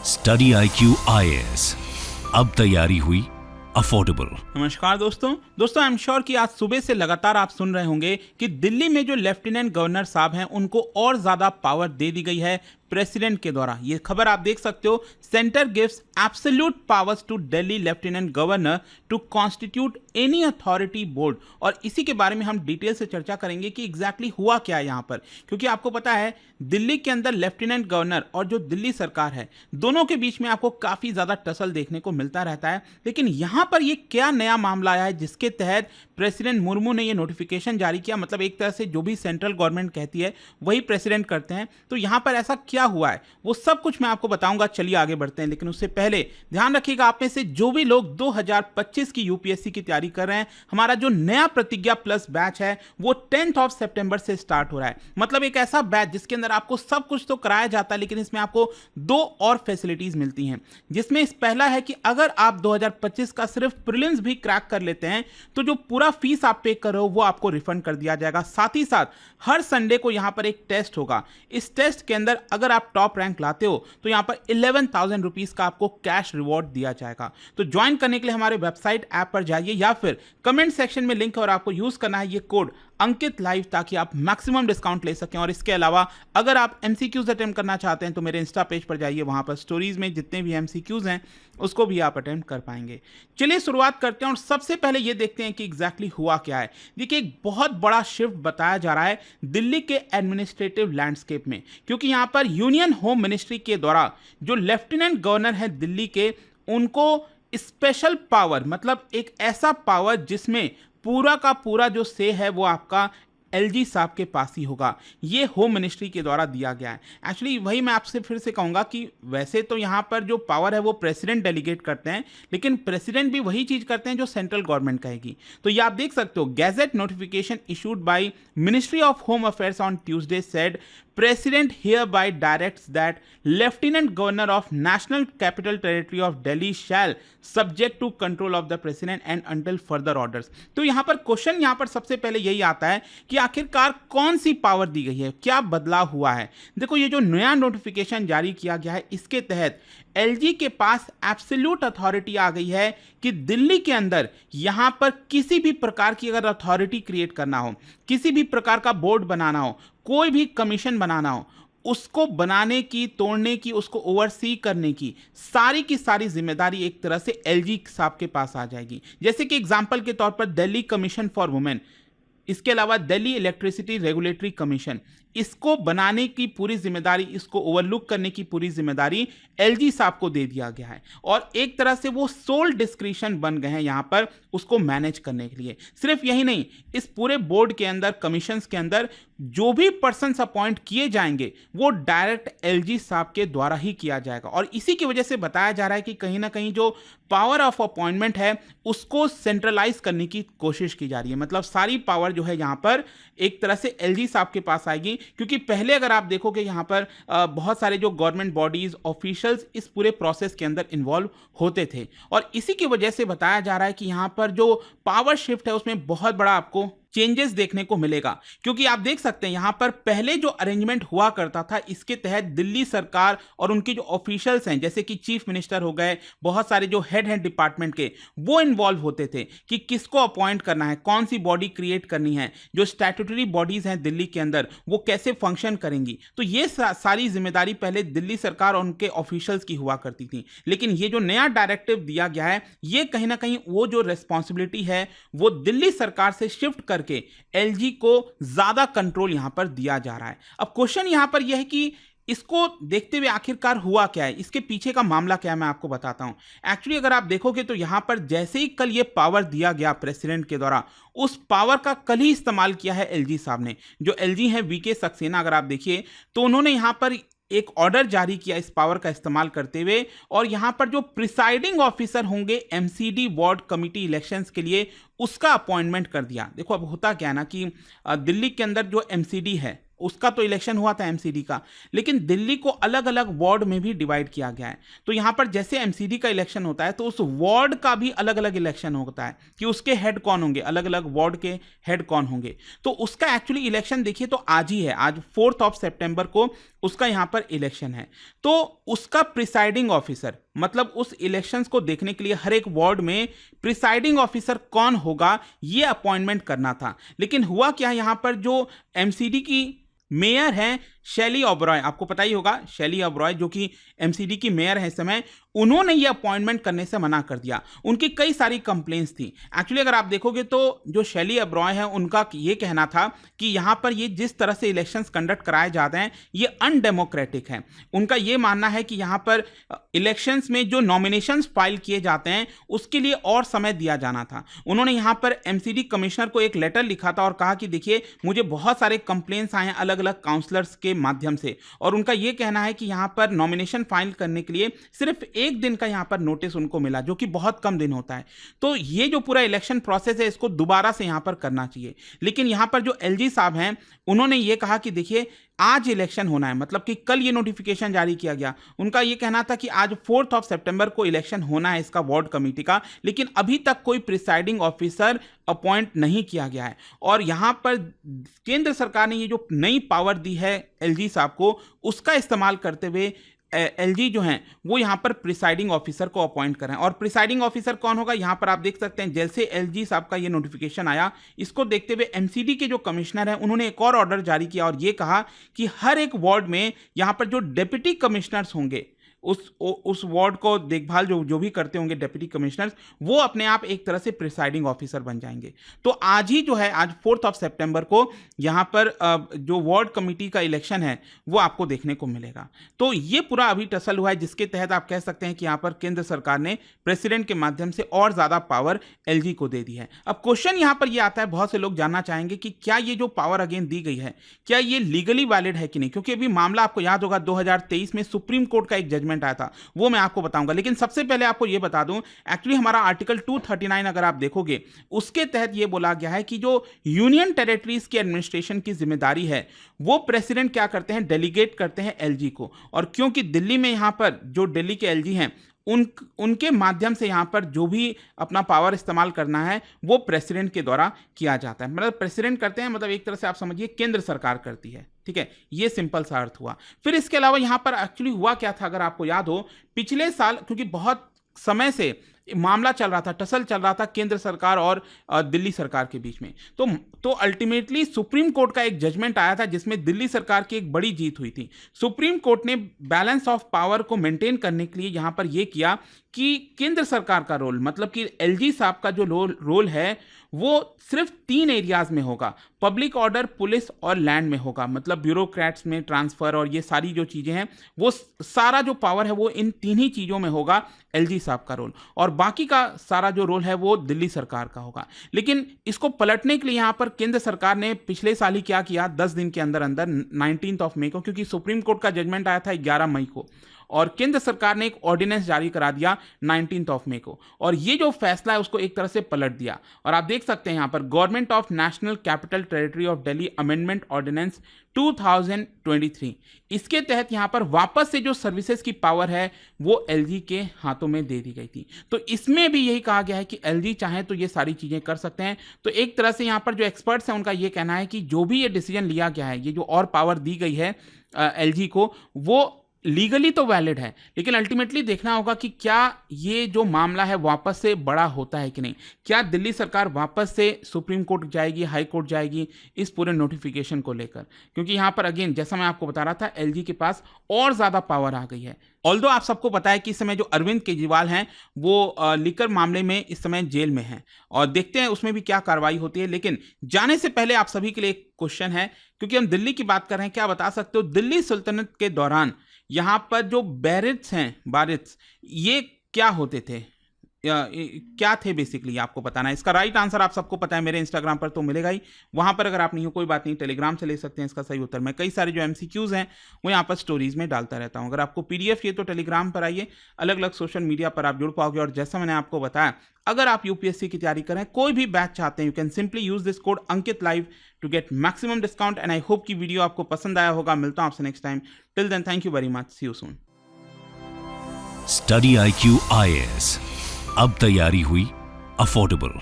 Study IQ IAS, अब तैयारी हुई अफोर्डेबल। नमस्कार दोस्तों आई एम श्योर कि आज सुबह से लगातार आप सुन रहे होंगे कि दिल्ली में जो लेफ्टिनेंट गवर्नर साहब हैं उनको और ज्यादा पावर दे दी गई है प्रेसिडेंट के द्वारा। ये खबर आप देख सकते हो, centre gives absolute powers to Delhi lieutenant governor to constitute any authority board. और इसी के बारे में हम डिटेल से चर्चा करेंगे कि एग्जैक्टली हुआ क्या है यहाँ पर, क्योंकि आपको पता है दिल्ली के अंदर लेफ्टिनेंट गवर्नर और जो दिल्ली सरकार है दोनों के बीच में आपको काफी ज्यादा टसल देखने को मिलता रहता है। लेकिन यहाँ पर ये क्या नया मामला आया है जिसके तहत प्रेसिडेंट मुर्मू ने ये नोटिफिकेशन जारी किया, मतलब एक तरह से जो भी सेंट्रल गवर्नमेंट कहती है वही प्रेसिडेंट करते हैं। तो यहाँ पर ऐसा क्या हुआ है वो सब कुछ मैं आपको बताऊंगा। चलिए आगे बढ़ते हैं, लेकिन उससे पहले ध्यान रखिएगा आप में से जो भी लोग 2025 की यूपीएससी की तैयारी कर रहे हैं, हमारा जो नया प्रतिज्ञा प्लस बैच है वो 10 सितंबर से स्टार्ट हो रहा है। मतलब एक ऐसा बैच जिसके अंदर आपको सब कुछ तो कराया जाता है, लेकिन इसमें आपको दो और फैसिलिटीज मिलती हैं, जिसमें इस पहला है कि अगर आप 2025 का सिर्फ प्रीलिम्स भी क्रैक कर लेते हैं तो जो पूरा फीस आप पे कर रहे हो वो आपको रिफंड कर दिया जाएगा। साथ ही साथ हर संडे को यहां पर एक टेस्ट होगा। इस टेस्ट के अंदर अगर आप टॉप रैंक लाते हो तो यहां पर 11,000 रुपीज का आपको कैश रिवॉर्ड दिया जाएगा। तो ज्वाइन करने के लिए हमारे वेबसाइट ऐप पर जाइए या फिर कमेंट सेक्शन में लिंक है और आपको यूज करना है ये कोड अंकित लाइव, ताकि आप मैक्सिमम डिस्काउंट ले सकें। और इसके अलावा अगर आप एमसीक्यूज अटेम्प्ट करना चाहते हैं तो मेरे इंस्टा पेज पर जाइए, वहां पर स्टोरीज में जितने भी एमसीक्यूज हैं उसको भी आप अटेम्प्ट कर पाएंगे। चलिए शुरुआत करते हैं और सबसे पहले ये देखते हैं कि एग्जैक्टली हुआ क्या है। देखिए एक बहुत बड़ा शिफ्ट बताया जा रहा है दिल्ली के एडमिनिस्ट्रेटिव लैंडस्केप में, क्योंकि यहां पर यूनियन होम मिनिस्ट्री के द्वारा जो लेफ्टिनेंट गवर्नर है दिल्ली के, उनको स्पेशल पावर, मतलब एक ऐसा पावर जिसमें पूरा का पूरा जो से है वो आपका एलजी साहब के पास ही होगा, ये होम मिनिस्ट्री के द्वारा दिया गया है। एक्चुअली वही मैं आपसे फिर से कहूंगा कि वैसे तो यहाँ पर जो पावर है वो प्रेसिडेंट डेलीगेट करते हैं, लेकिन प्रेसिडेंट भी वही चीज करते हैं जो सेंट्रल गवर्नमेंट कहेगी। तो ये आप देख सकते हो, gadget notification issued by ministry of home affairs on Tuesday said President hereby directs that Lieutenant Governor of National Capital Territory of Delhi shall subject to control of the President and until further orders। तो यहाँ पर question यहाँ पर सबसे पहले यही आता है कि आखिरकार कौन सी पावर दी गई है, क्या बदलाव हुआ है। देखो ये जो नया नोटिफिकेशन जारी किया गया है इसके तहत एलजी के पास एब्सोल्यूट अथॉरिटी आ गई है कि दिल्ली के अंदर यहां पर किसी भी प्रकार की अगर अथॉरिटी क्रिएट करना हो, किसी भी प्रकार का बोर्ड बनाना हो, कोई भी कमीशन बनाना हो, उसको बनाने की, तोड़ने की, उसको ओवरसी करने की सारी जिम्मेदारी एक तरह से एलजी साहब के पास आ जाएगी। जैसे कि एग्जांपल के तौर पर दिल्ली कमीशन फॉर वुमेन, इसके अलावा दिल्ली इलेक्ट्रिसिटी रेगुलेटरी कमीशन, इसको बनाने की पूरी जिम्मेदारी, इसको ओवरलुक करने की पूरी जिम्मेदारी एलजी साहब को दे दिया गया है। और एक तरह से वो सोल डिस्क्रिशन बन गए हैं यहां पर उसको मैनेज करने के लिए। सिर्फ यही नहीं, इस पूरे बोर्ड के अंदर, कमीशंस के अंदर जो भी पर्सन्स अपॉइंट किए जाएंगे वो डायरेक्ट एलजी साहब के द्वारा ही किया जाएगा। और इसी की वजह से बताया जा रहा है कि कहीं ना कहीं जो पावर ऑफ अपॉइंटमेंट है उसको सेंट्रलाइज करने की कोशिश की जा रही है। मतलब सारी पावर जो है यहां पर एक तरह से एलजी साहब के पास आएगी, क्योंकि पहले अगर आप देखोगे यहां पर बहुत सारे जो गवर्नमेंट बॉडीज, ऑफिशियल्स इस पूरे प्रोसेस के अंदर इन्वॉल्व होते थे। और इसी की वजह से बताया जा रहा है कि यहां पर जो पावर शिफ्ट है उसमें बहुत बड़ा आपको चेंजेस देखने को मिलेगा। क्योंकि आप देख सकते हैं यहां पर पहले जो अरेंजमेंट हुआ करता था, इसके तहत दिल्ली सरकार और उनके जो ऑफिशियल्स हैं, जैसे कि चीफ मिनिस्टर हो गए, बहुत सारे जो हेड हैं डिपार्टमेंट के, वो इन्वॉल्व होते थे कि किसको अपॉइंट करना है, कौन सी बॉडी क्रिएट करनी है, जो स्टैट्यूटरी बॉडीज हैं दिल्ली के अंदर वो कैसे फंक्शन करेंगी। तो ये सारी जिम्मेदारी पहले दिल्ली सरकार और उनके ऑफिशियल्स की हुआ करती थी। लेकिन ये जो नया डायरेक्टिव दिया गया है, ये कहीं ना कहीं वो जो रेस्पॉन्सिबिलिटी है वो दिल्ली सरकार से शिफ्ट कर के एलजी को ज्यादा कंट्रोल यहां पर दिया जा रहा है। अब क्वेश्चन यहां पर यह है कि इसको देखते हुए आखिरकार हुआ क्या है, इसके पीछे का मामला क्या है, मैं आपको बताता हूं। एक्चुअली अगर आप देखोगे तो यहां पर जैसे ही कल ये पावर दिया गया प्रेसिडेंट के द्वारा, उस पावर का कल ही इस्तेमाल किया है एलजी साहब ने। जो एलजी है वीके सक्सेना, अगर आप देखिए तो उन्होंने यहां पर एक ऑर्डर जारी किया इस पावर का इस्तेमाल करते हुए, और यहां पर जो प्रिसाइडिंग ऑफिसर होंगे एमसीडी वार्ड कमिटी इलेक्शंस के लिए, उसका अपॉइंटमेंट कर दिया। देखो अब होता क्या है ना कि दिल्ली के अंदर जो एमसीडी है उसका तो इलेक्शन हुआ था एमसीडी का, लेकिन दिल्ली को अलग अलग वार्ड में भी डिवाइड किया गया है। तो यहां पर जैसे एमसीडी का इलेक्शन होता है तो उस वार्ड का भी अलग अलग इलेक्शन होता है कि उसके हेड कौन होंगे, अलग अलग वार्ड के हेड कौन होंगे। तो उसका एक्चुअली इलेक्शन देखिए तो आज ही है, आज 4 सितंबर को उसका यहां पर इलेक्शन है। तो उसका प्रिसाइडिंग ऑफिसर, मतलब उस इलेक्शंस को देखने के लिए हर एक वार्ड में प्रिसाइडिंग ऑफिसर कौन होगा ये अपॉइंटमेंट करना था। लेकिन हुआ क्या, यहां पर जो एमसीडी की मेयर हैं शैली ओबरॉय, आपको पता ही होगा शैली ओबरॉय जो कि एमसीडी की मेयर है इस समय, उन्होंने ये अपॉइंटमेंट करने से मना कर दिया। उनकी कई सारी कंप्लेंट्स थी। एक्चुअली अगर आप देखोगे तो जो शैली ओबरॉय है उनका ये कहना था कि यहाँ पर ये जिस तरह से इलेक्शंस कंडक्ट कराए जाते हैं ये अनडेमोक्रेटिक है। उनका ये मानना है कि यहाँ पर इलेक्शंस में जो नॉमिनेशंस फाइल किए जाते हैं उसके लिए और समय दिया जाना था। उन्होंने यहाँ पर एमसीडी कमिश्नर को एक लेटर लिखा था और कहा कि देखिए मुझे बहुत सारे कंप्लेंट्स आए हैं अलग अलग काउंसलर्स के माध्यम से, और उनका यह कहना है कि यहां पर नॉमिनेशन फाइल करने के लिए सिर्फ 1 दिन का यहां पर नोटिस उनको मिला, जो कि बहुत कम दिन होता है। तो ये जो पूरा इलेक्शन प्रोसेस है इसको दोबारा से यहां पर करना चाहिए। लेकिन यहां पर जो एलजी साहब हैं उन्होंने ये कहा कि देखिए आज इलेक्शन होना है, मतलब कि कल ये नोटिफिकेशन जारी किया गया। उनका ये कहना था कि आज 4 सितंबर को इलेक्शन होना है इसका वार्ड कमेटी का, लेकिन अभी तक कोई प्रिसाइडिंग ऑफिसर अपॉइंट नहीं किया गया है। और यहां पर केंद्र सरकार ने ये जो नई पावर दी है एलजी साहब को, उसका इस्तेमाल करते हुए एलजी जो हैं वो यहां पर प्रिसाइडिंग ऑफिसर को अपॉइंट करें। और प्रिसाइडिंग ऑफिसर कौन होगा, यहां पर आप देख सकते हैं जैसे एलजी साहब का ये नोटिफिकेशन आया, इसको देखते हुए एमसीडी के जो कमिश्नर हैं उन्होंने एक और ऑर्डर जारी किया और ये कहा कि हर एक वार्ड में यहां पर जो डिप्टी कमिश्नर्स होंगे उस वार्ड को देखभाल जो भी करते होंगे डिप्टी कमिश्नर्स, वो अपने आप एक तरह से प्रिसाइडिंग ऑफिसर बन जाएंगे। तो आज ही जो है आज 4 सितंबर को यहाँ पर जो वार्ड कमेटी का इलेक्शन है वो आपको देखने को मिलेगा। तो ये पूरा अभी टसल हुआ है जिसके तहत आप कह सकते हैं कि यहाँ पर केंद्र सरकार ने प्रेसिडेंट के माध्यम से और ज्यादा पावर एलजी को दे दी है। अब क्वेश्चन यहाँ पर ये आता है, बहुत से लोग जानना चाहेंगे कि क्या ये जो पावर अगेन दी गई है क्या ये लीगली वैलिड है कि नहीं, क्योंकि अभी मामला आपको याद होगा 2023 में सुप्रीम कोर्ट का एक जजमेंट आया था, वो मैं आपको बताऊंगा। लेकिन सबसे पहले आपको यह बता दूं, एक्चुअली हमारा आर्टिकल 239 अगर आप देखोगे उसके तहत यह बोला गया है कि जो यूनियन टेरिटरीज की एडमिनिस्ट्रेशन की जिम्मेदारी है वो प्रेसिडेंट क्या करते हैं, डेलीगेट करते हैं एलजी को। और क्योंकि दिल्ली में यहां पर जो दिल्ली के एलजी हैं उनके माध्यम से यहां पर जो भी अपना पावर इस्तेमाल करना है वो प्रेसिडेंट के द्वारा किया जाता है। मतलब प्रेसिडेंट करते हैं, मतलब एक तरह से आप समझिए केंद्र सरकार करती है। ठीक है, ये सिंपल सा अर्थ हुआ। फिर इसके अलावा यहां पर एक्चुअली हुआ क्या था, अगर आपको याद हो, पिछले साल क्योंकि बहुत समय से मामला चल रहा था, टसल चल रहा था केंद्र सरकार और दिल्ली सरकार के बीच में, तो अल्टीमेटली सुप्रीम कोर्ट का एक जजमेंट आया था जिसमें दिल्ली सरकार की एक बड़ी जीत हुई थी। सुप्रीम कोर्ट ने बैलेंस ऑफ पावर को मेंटेन करने के लिए यहां पर यह किया कि केंद्र सरकार का रोल, मतलब कि एलजी साहब का जो रोल है वो सिर्फ 3 एरियाज में होगा, पब्लिक ऑर्डर, पुलिस और लैंड में होगा। मतलब ब्यूरोक्रेट्स में ट्रांसफर और ये सारी जो चीजें हैं वो सारा जो पावर है वो इन 3 ही चीजों में होगा एलजी साहब का रोल, और बाकी का सारा जो रोल है वो दिल्ली सरकार का होगा। लेकिन इसको पलटने के लिए यहां पर केंद्र सरकार ने पिछले साल ही क्या किया, 10 दिन के अंदर अंदर 19 मई को, क्योंकि सुप्रीम कोर्ट का जजमेंट आया था 11 मई को, और केंद्र सरकार ने एक ऑर्डिनेंस जारी करा दिया 19 मई को, और ये जो फैसला है उसको एक तरह से पलट दिया। और आप देख सकते हैं यहां पर government of national capital territory of Delhi amendment ordinance 2023, इसके तहत यहां पर वापस से जो सर्विसेज की पावर है वो एलजी के हाथों में दे दी गई थी। तो इसमें भी यही कहा गया है कि एलजी चाहे तो ये सारी चीजें कर सकते हैं। तो एक तरह से यहां पर जो एक्सपर्ट्स हैं उनका ये कहना है कि जो भी ये डिसीजन लिया गया है, ये जो और पावर दी गई है एलजी को, वो लीगली तो वैलिड है, लेकिन अल्टीमेटली देखना होगा कि क्या ये जो मामला है वापस से बड़ा होता है कि नहीं। क्या दिल्ली सरकार वापस से सुप्रीम कोर्ट जाएगी, हाई कोर्ट जाएगी इस पूरे नोटिफिकेशन को लेकर, क्योंकि यहां पर अगेन जैसा मैं आपको बता रहा था एलजी के पास और ज्यादा पावर आ गई है। ऑल्दो आप सबको पता है कि इस समय जो अरविंद केजरीवाल हैं वो लिकर मामले में इस समय जेल में हैं, और देखते हैं उसमें भी क्या कार्रवाई होती है। लेकिन जाने से पहले आप सभी के लिए एक क्वेश्चन है, क्योंकि हम दिल्ली की बात कर रहे हैं, क्या बता सकते हो दिल्ली सुल्तनत के दौरान यहां पर जो बैरिट्स हैं, बारित्स, ये क्या होते थे, क्या थे बेसिकली आपको बताना है। इसका राइट आंसर आप सबको पता है, मेरे इंस्टाग्राम पर तो मिलेगा ही, वहां पर अगर आप नहीं हो कोई बात नहीं, टेलीग्राम से ले सकते हैं इसका सही उत्तर। मैं कई सारे जो एमसीक्यूज हैं वो यहाँ पर स्टोरीज में डालता रहता हूँ। अगर आपको पीडीएफ चाहिए तो टेलीग्राम पर आइए, अलग अलग सोशल मीडिया पर आप जुड़ पाओगे। और जैसा मैंने आपको बताया, अगर आप यूपीएससी की तैयारी करें, कोई भी बैच चाहते हैं, you can simply use this code Ankit live to get maximum discount. And I hope कि वीडियो आपको पसंद आया होगा। मिलता हूं आपसे next time. Till then, thank you very much, see you soon. Study IQ IAS, अब तैयारी हुई अफोर्डेबल।